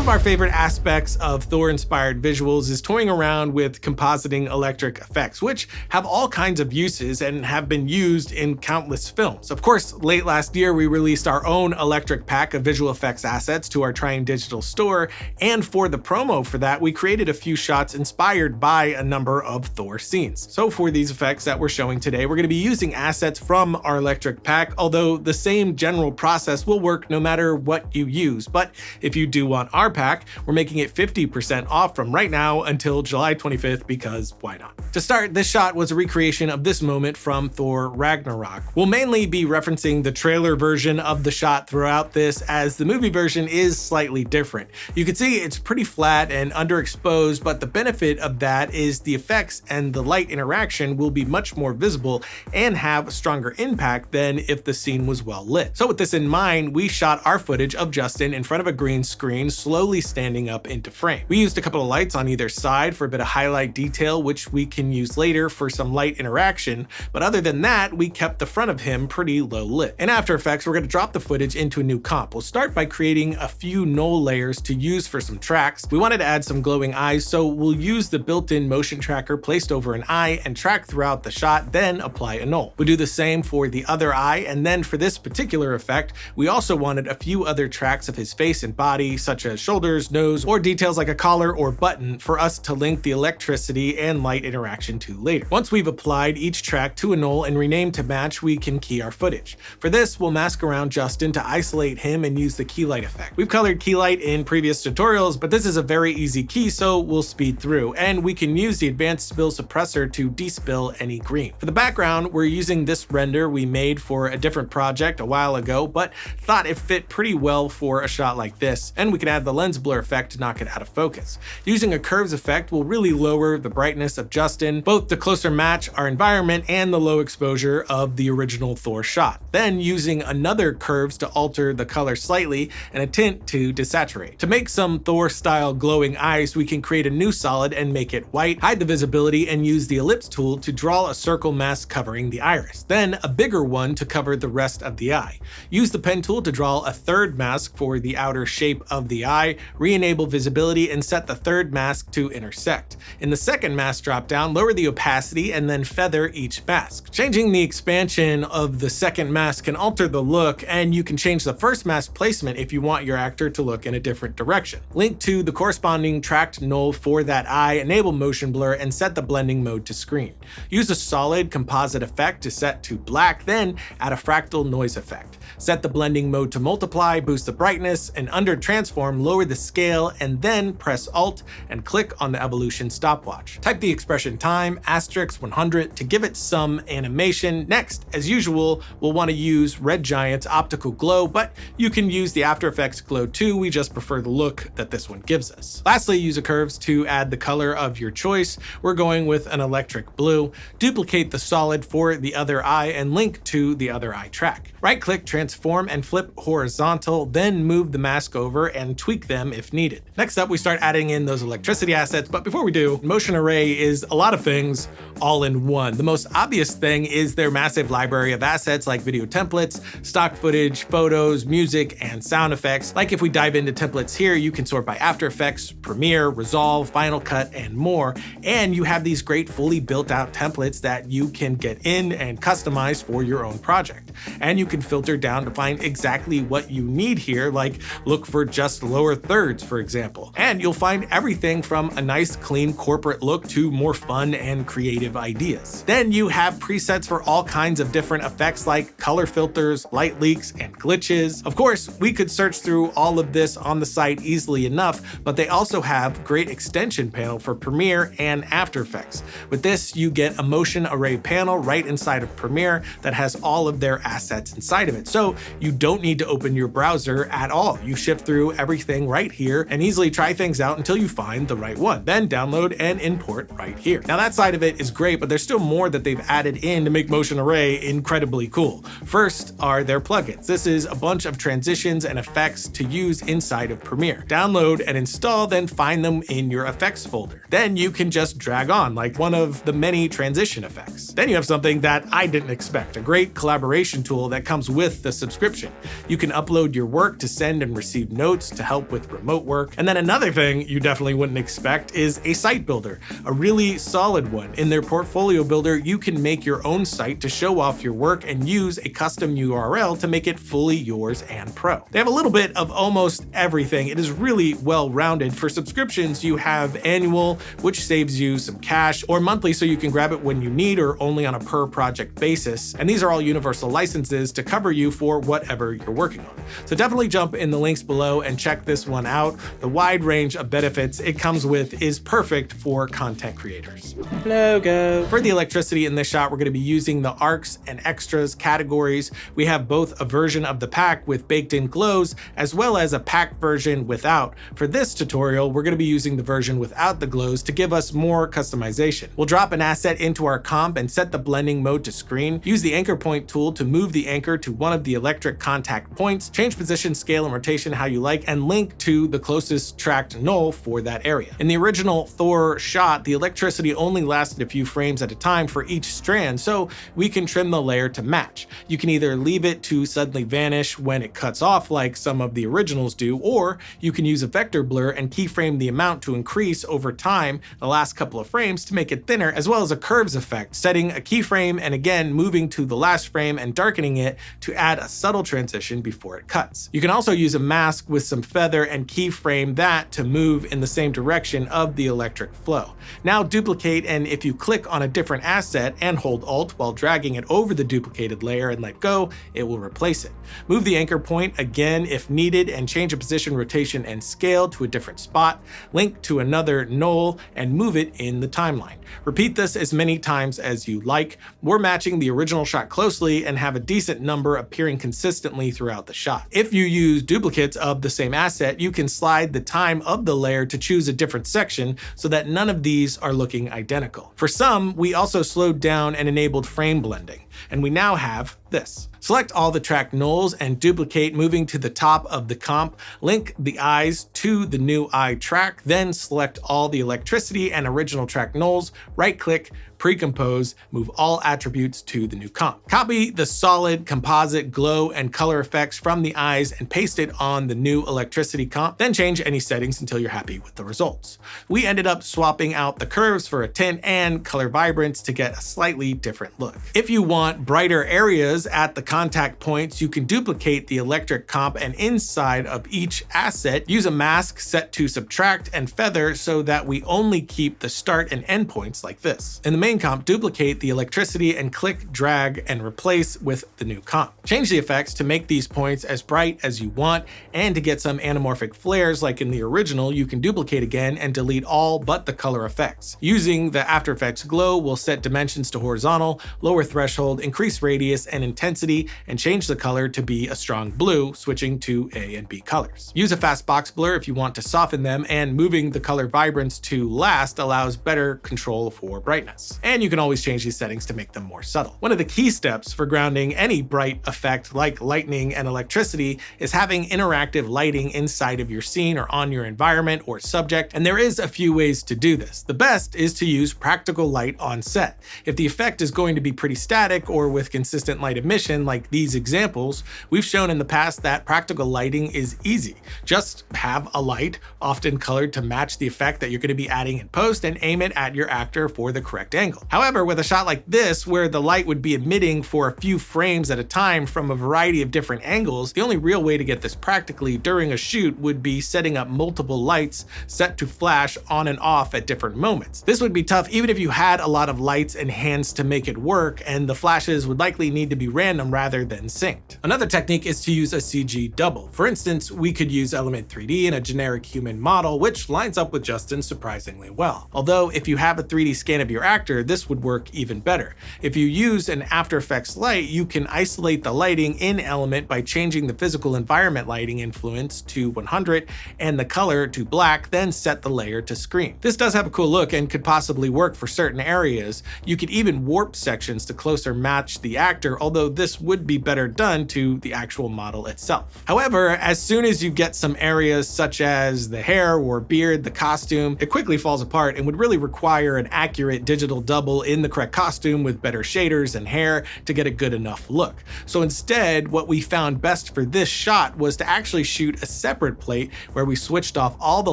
of our favorite aspects of Thor-inspired visuals is toying around with compositing electric effects, which have all kinds of uses and have been used in countless films. Of course, late last year we released our own electric pack of visual effects assets to our Triune Digital store, and for the promo for that, we created a few shots inspired by a number of Thor scenes. So for these effects that we're showing today, we're going to be using assets from our electric pack, although the same general process will work no matter what you use. But if you do want our pack, we're making it 50% off from right now until July 25th, because why not? To start, this shot was a recreation of this moment from Thor Ragnarok. We'll mainly be referencing the trailer version of the shot throughout this, as the movie version is slightly different. You can see it's pretty flat and underexposed, but the benefit of that is the effects and the light interaction will be much more visible and have a stronger impact than if the scene was well lit. So with this in mind, we shot our footage of Justin in front of a green screen, slowly standing up into frame. We used a couple of lights on either side for a bit of highlight detail, which we can use later for some light interaction, but other than that, we kept the front of him pretty low lit. In After Effects, we're going to drop the footage into a new comp. We'll start by creating a few null layers to use for some tracks. We wanted to add some glowing eyes, so we'll use the built-in motion tracker placed over an eye and track throughout the shot, then apply a null. We'll do the same for the other eye, and then for this particular effect, we also wanted a few other tracks of his face and body, such as shoulders, nose, or details like a collar or button for us to link the electricity and light interaction to later. Once we've applied each track to a null and renamed to match, we can key our footage. For this, we'll mask around Justin to isolate him and use the key light effect. We've colored key light in previous tutorials, but this is a very easy key, so we'll speed through, and we can use the advanced spill suppressor to despill any green. For the background, we're using this render we made for a different project a while ago, but thought it fit pretty well for a shot like this, and we can add the lens blur effect to knock it out of focus. Using a curves effect will really lower the brightness of Justin, both to closer match our environment and the low exposure of the original Thor shot. Then using another curves to alter the color slightly and a tint to desaturate. To make some Thor style glowing eyes, we can create a new solid and make it white, hide the visibility, and use the ellipse tool to draw a circle mask covering the iris, then a bigger one to cover the rest of the eye. Use the pen tool to draw a third mask for the outer shape of the eye, re-enable visibility, and set the third mask to intersect. In the second mask dropdown, lower the opacity and then feather each mask. Changing the expansion of the second mask can alter the look, and you can change the first mask placement if you want your actor to look in a different direction. Link to the corresponding tracked null for that eye, enable motion blur, and set the blending mode to screen. Use a solid composite effect to set to black, then add a fractal noise effect. Set the blending mode to multiply, boost the brightness, and under transform, lower the scale, and then press Alt and click on the evolution stopwatch. Type the expression time *100 to give it some animation. Next, as usual, we'll want to use Red Giant's optical glow, but you can use the After Effects glow too. We just prefer the look that this one gives us. Lastly, use a curves to add the color of your choice. We're going with an electric blue. Duplicate the solid for the other eye and link to the other eye track. Right-click, transform, and flip horizontal, then move the mask over and tweak them if needed. Next up, we start adding in those electricity assets, but before we do, Motion Array is a lot of things all in one. The most obvious thing is their massive library of assets like video templates, stock footage, photos, music, and sound effects. Like if we dive into templates here, you can sort by After Effects, Premiere, Resolve, Final Cut, and more. And you have these great fully built out templates that you can get in and customize for your own project. And you can filter down to find exactly what you need here, like look for just lower thirds, for example. And you'll find everything from a nice clean corporate look to more fun and creative ideas. Then you have presets for all kinds of different effects like color filters, light leaks, and glitches. Of course, we could search through all of this on the site easily enough, but they also have great extension panel for Premiere and After Effects. With this, you get a motion array panel right inside of Premiere that has all of their assets inside of it. So you don't need to open your browser at all. You shift through everything right here and easily try things out until you find the right one. Then download and import right here. Now that side of it is great, but there's still more that they've added in to make Motion Array incredibly cool. First are their plugins. This is a bunch of transitions and effects to use inside of Premiere. Download and install, then find them in your effects folder. Then you can just drag on like one of the many transition effects. Then you have something that I didn't expect, a great collaboration tool that comes with the subscription. You can upload your work to send and receive notes to help with remote work. And then another thing you definitely wouldn't expect is a site builder, a really solid one. In their portfolio builder, you can make your own site to show off your work and use a custom URL to make it fully yours and pro. They have a little bit of almost everything. It is really well-rounded. For subscriptions, you have annual, which saves you some cash, or monthly so you can grab it when you need or only on a per project basis. And these are all universal licenses to cover you for whatever you're working on. So definitely jump in the links below and check this one out. The wide range of benefits it comes with is perfect for content creators. Logo. For the electricity in this shot, we're going to be using the arcs and extras categories. We have both a version of the pack with baked-in glows as well as a pack version without. For this tutorial, we're going to be using the version without the glows to give us more customization. We'll drop an asset into our comp and set the blending mode to screen. Use the anchor point tool to move the anchor to one of the electric contact points, change position, scale, and rotation how you like, and link to the closest tracked null for that area. In the original Thor shot, the electricity only lasted a few frames at a time for each strand, so we can trim the layer to match. You can either leave it to suddenly vanish when it cuts off like some of the originals do, or you can use a vector blur and keyframe the amount to increase over time the last couple of frames to make it thinner, as well as a curves effect, setting a keyframe and again moving to the last frame and darkening it to add a subtle transition before it cuts. You can also use a mask with some feather and keyframe that to move in the same direction of the electric flow. Now duplicate, and if you click on a different asset and hold Alt while dragging it over the duplicated layer and let go, it will replace it. Move the anchor point again if needed and change a position, rotation, and scale to a different spot. Link to another null and move it in the timeline. Repeat this as many times as you like. We're matching the original shot closely and have a decent number appearing consistently throughout the shot. If you use duplicates of the same asset, you can slide the time of the layer to choose a different section so that none of these are looking identical. For some, we also slowed down and enabled frame blending, and we now have this. Select all the track nulls and duplicate, moving to the top of the comp. Link the eyes to the new eye track, then select all the electricity and original track nulls, right-click, pre-compose, move all attributes to the new comp. Copy the solid composite glow and color effects from the eyes and paste it on the new electricity comp, then change any settings until you're happy with the results. We ended up swapping out the curves for a tint and color vibrance to get a slightly different look. If you want brighter areas at the contact points, you can duplicate the electric comp and inside of each asset, use a mask set to subtract and feather so that we only keep the start and end points like this. In the main comp, duplicate the electricity and click, drag, and replace with the new comp. Change the effects to make these points as bright as you want, and to get some anamorphic flares like in the original, you can duplicate again and delete all but the color effects. Using the After Effects glow, we'll set dimensions to horizontal, lower threshold, increase radius and intensity, and change the color to be a strong blue, switching to A and B colors. Use a fast box blur if you want to soften them, and moving the color vibrance to last allows better control for brightness. And you can always change these settings to make them more subtle. One of the key steps for grounding any bright effect like lightning and electricity is having interactive lighting inside of your scene or on your environment or subject, and there is a few ways to do this. The best is to use practical light on set. If the effect is going to be pretty static or with consistent light emission like these examples, we've shown in the past that practical lighting is easy. Just have a light, often colored to match the effect that you're going to be adding in post, and aim it at your actor for the correct angle. However, with a shot like this, where the light would be emitting for a few frames at a time from a variety of different angles, the only real way to get this practically during a shoot would be setting up multiple lights set to flash on and off at different moments. This would be tough even if you had a lot of lights and hands to make it work, and the flashes would likely need to be random rather than synced. Another technique is to use a CG double. For instance, we could use Element 3D in a generic human model, which lines up with Justin surprisingly well. Although if you have a 3D scan of your actor, this would work even better. If you use an After Effects light, you can isolate the lighting in Element by changing the physical environment lighting influence to 100 and the color to black, then set the layer to screen. This does have a cool look and could possibly work for certain areas. You could even warp sections to closer match the actor, although this would be better done to the actual model itself. However, as soon as you get some areas such as the hair or beard, the costume, it quickly falls apart and would really require an accurate digital double in the correct costume with better shaders and hair to get a good enough look. So instead, what we found best for this shot was to actually shoot a separate plate where we switched off all the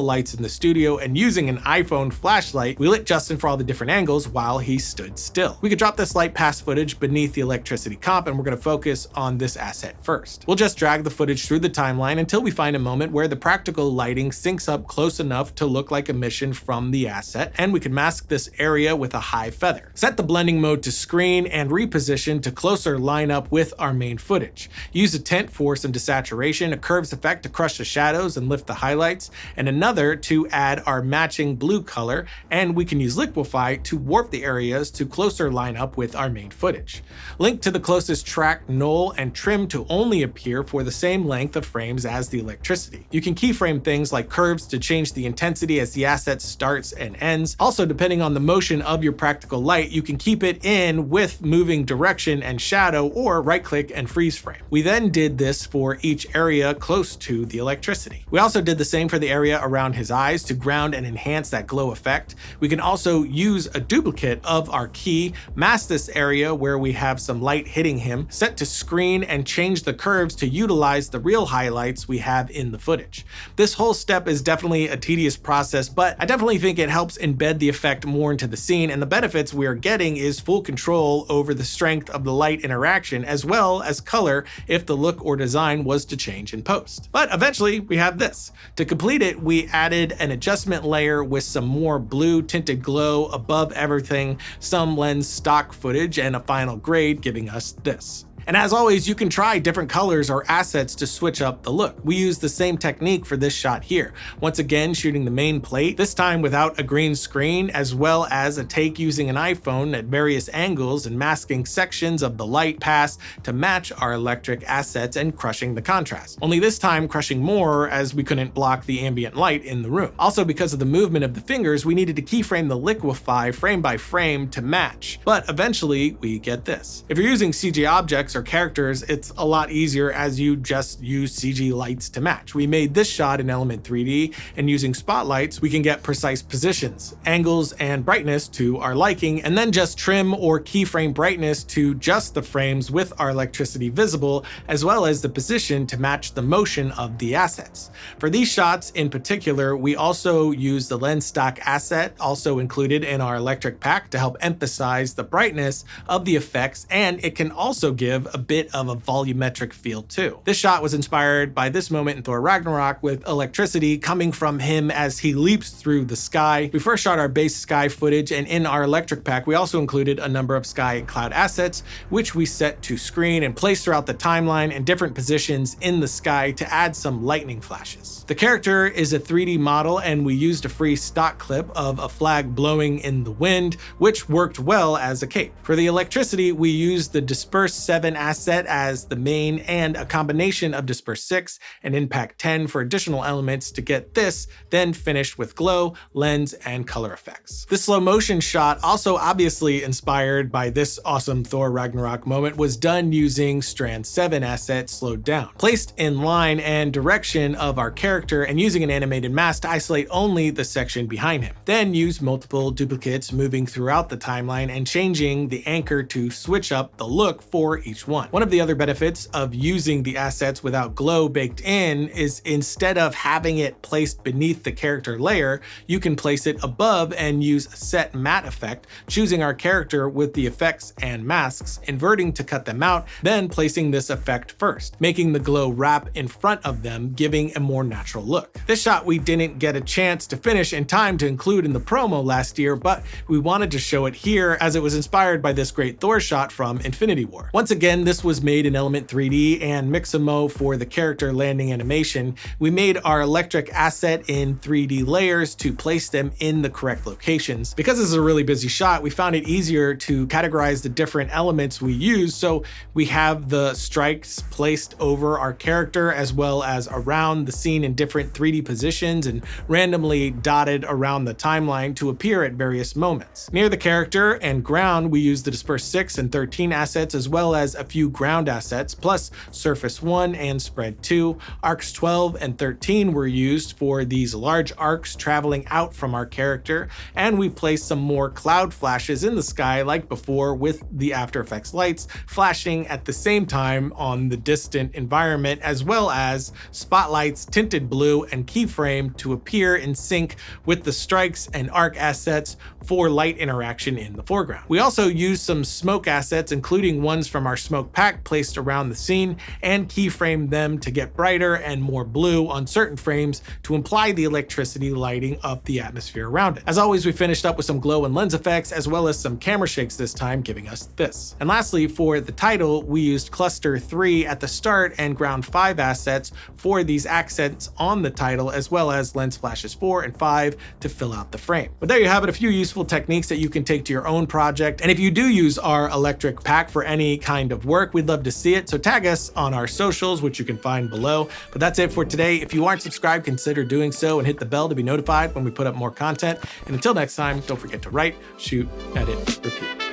lights in the studio, and using an iPhone flashlight, we lit Justin for all the different angles while he stood still. We could drop this light pass footage beneath the electricity comp, and we're going to focus on this asset first. We'll just drag the footage through the timeline until we find a moment where the practical lighting syncs up close enough to look like emission from the asset, and we can mask this area with a high feather. Set the blending mode to screen and reposition to closer line up with our main footage. Use a tint for some desaturation, a curves effect to crush the shadows and lift the highlights, and another to add our matching blue color, and we can use liquify to warp the areas to closer line up with our main footage. Link to the closest track null and trim to only appear for the same length of frames as the electricity. You can keyframe things like curves to change the intensity as the asset starts and ends. Also, depending on the motion of your practical light, you can keep it in with moving direction and shadow, or right click and freeze frame. We then did this for each area close to the electricity. We also did the same for the area around his eyes to ground and enhance that glow effect. We can also use a duplicate of our key, mask this area where we have some light hitting him, set to screen, and change the curves to utilize the real highlights we have in the footage. This whole step is definitely a tedious process, but I definitely think it helps embed the effect more into the scene, and the benefits we are getting is full control over the strength of the light interaction as well as color if the look or design was to change in post. But eventually we have this. To complete it, we added an adjustment layer with some more blue tinted glow above everything, some lens stock footage, and a final grade giving us this. And as always, you can try different colors or assets to switch up the look. We use the same technique for this shot here. Once again, shooting the main plate, this time without a green screen, as well as a take using an iPhone at various angles and masking sections of the light pass to match our electric assets and crushing the contrast. Only this time crushing more as we couldn't block the ambient light in the room. Also, because of the movement of the fingers, we needed to keyframe the liquify frame by frame to match. But eventually we get this. If you're using CG objects or characters, it's a lot easier as you just use CG lights to match. We made this shot in Element 3D, and using spotlights, we can get precise positions, angles, and brightness to our liking, and then just trim or keyframe brightness to just the frames with our electricity visible, as well as the position to match the motion of the assets. For these shots in particular, we also use the lens stock asset, also included in our electric pack, to help emphasize the brightness of the effects, and it can also give a bit of a volumetric feel too. This shot was inspired by this moment in Thor Ragnarok, with electricity coming from him as he leaps through the sky. We first shot our base sky footage, and in our electric pack we also included a number of sky and cloud assets, which we set to screen and placed throughout the timeline in different positions in the sky to add some lightning flashes. The character is a 3D model, and we used a free stock clip of a flag blowing in the wind, which worked well as a cape. For the electricity, we used the Disperse 7 asset as the main and a combination of Disperse 6 and Impact 10 for additional elements to get this, then finished with glow, lens, and color effects. This slow motion shot, also obviously inspired by this awesome Thor Ragnarok moment, was done using Strand 7 asset slowed down, placed in line and direction of our character, and using an animated mask to isolate only the section behind him. Then use multiple duplicates moving throughout the timeline and changing the anchor to switch up the look for each one. One of the other benefits of using the assets without glow baked in is, instead of having it placed beneath the character layer, you can place it above and use a set matte effect, choosing our character with the effects and masks, inverting to cut them out, then placing this effect first, making the glow wrap in front of them, giving a more natural look. This shot we didn't get a chance to finish in time to include in the promo last year, but we wanted to show it here as it was inspired by this great Thor shot from Infinity War. Once again, this was made in Element 3D and Mixamo for the character landing animation. We made our electric asset in 3D layers to place them in the correct locations. Because this is a really busy shot, we found it easier to categorize the different elements we use, so we have the strikes placed over our character as well as around the scene in different 3D positions and randomly dotted around the timeline to appear at various moments. Near the character and ground, we use the Disperse 6 and 13 assets, as well as a few ground assets, plus surface 1 and spread 2. Arcs 12 and 13 were used for these large arcs traveling out from our character, and we placed some more cloud flashes in the sky like before with the After Effects lights flashing at the same time on the distant environment, as well as spotlights tinted blue and keyframe to appear in sync with the strikes and arc assets for light interaction in the foreground. We also used some smoke assets, including ones from our smoke pack placed around the scene, and keyframed them to get brighter and more blue on certain frames to imply the electricity lighting up the atmosphere around it. As always, we finished up with some glow and lens effects, as well as some camera shakes this time, giving us this. And lastly, for the title, we used cluster 3 at the start and ground 5 assets for these accents on the title, as well as lens flashes 4 and 5 to fill out the frame. But there you have it, a few useful techniques that you can take to your own project. And if you do use our electric pack for any kind of work, we'd love to see it. So tag us on our socials, which you can find below. But that's it for today. If you aren't subscribed, consider doing so and hit the bell to be notified when we put up more content. And until next time, don't forget to write, shoot, edit, repeat.